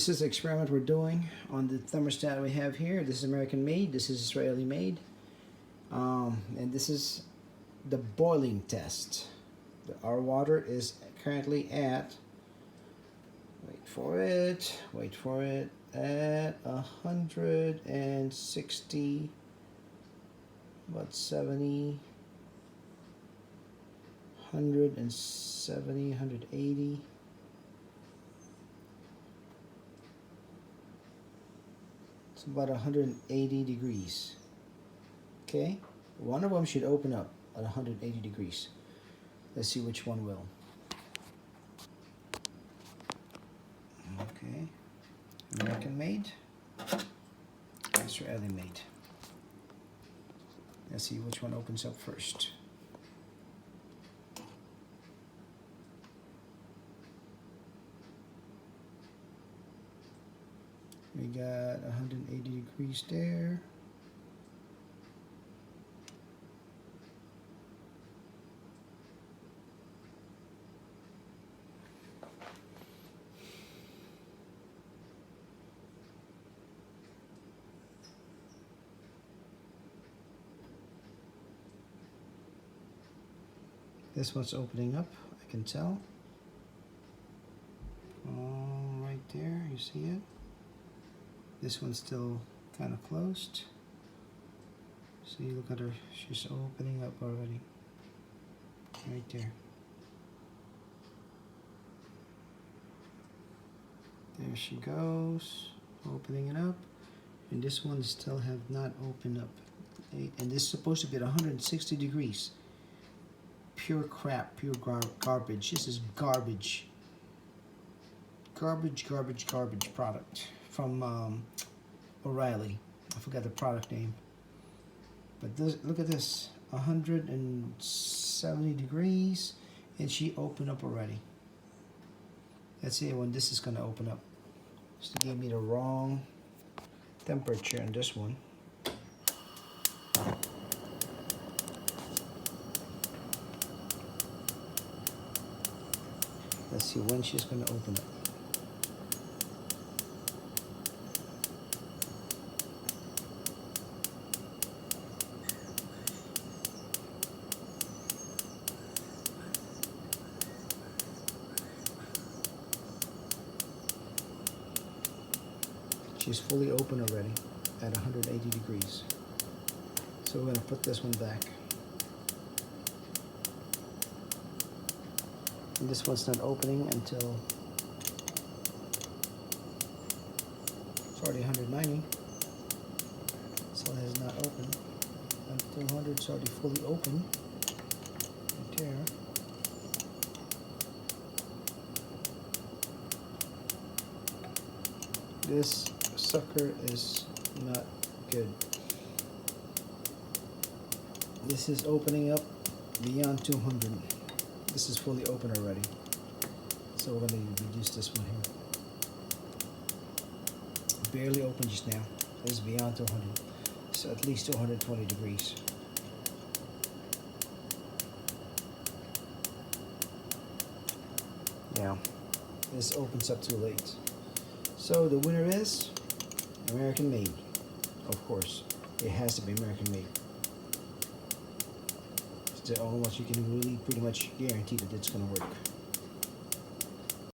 This is the experiment we're doing on the thermostat we have here. This is American made, this is Israeli made. And this is the boiling test. Our water is currently at, wait for it, at 160, about 70, 170, 180. It's about 180 degrees. Okay, one of them should open up at 180 degrees. Let's see which one will. Okay, American made, Israeli made. Let's see which one opens up first. We got 180 degrees there. This one's opening up, I can tell. Right there, you see it? This one's still kind of closed. See, look at her, she's opening up already. Right there. There she goes, opening it up. And this one still have not opened up. And this is supposed to be at 160 degrees. Pure crap, pure garbage. This is garbage. Garbage product from O'Reilly. I forgot the product name. But this, look at this, 170 degrees, and she opened up already. Let's see when this is gonna open up. She gave me the wrong temperature on this one. Let's see when she's gonna open up. She's fully open already at 180 degrees. So we're gonna put this one back. And this one's not opening until it's already 190. So it has not opened. Until 200, it's already fully open. Right there. This sucker is not good. This is opening up beyond 200. This is fully open already. So we're going to reduce this one here. Barely open just now. This is beyond 200. So at least 220 degrees. Yeah, this opens up too late. So the winner is American made. Of course, it has to be American made. It's the only one you can really pretty much guarantee that it's going to work.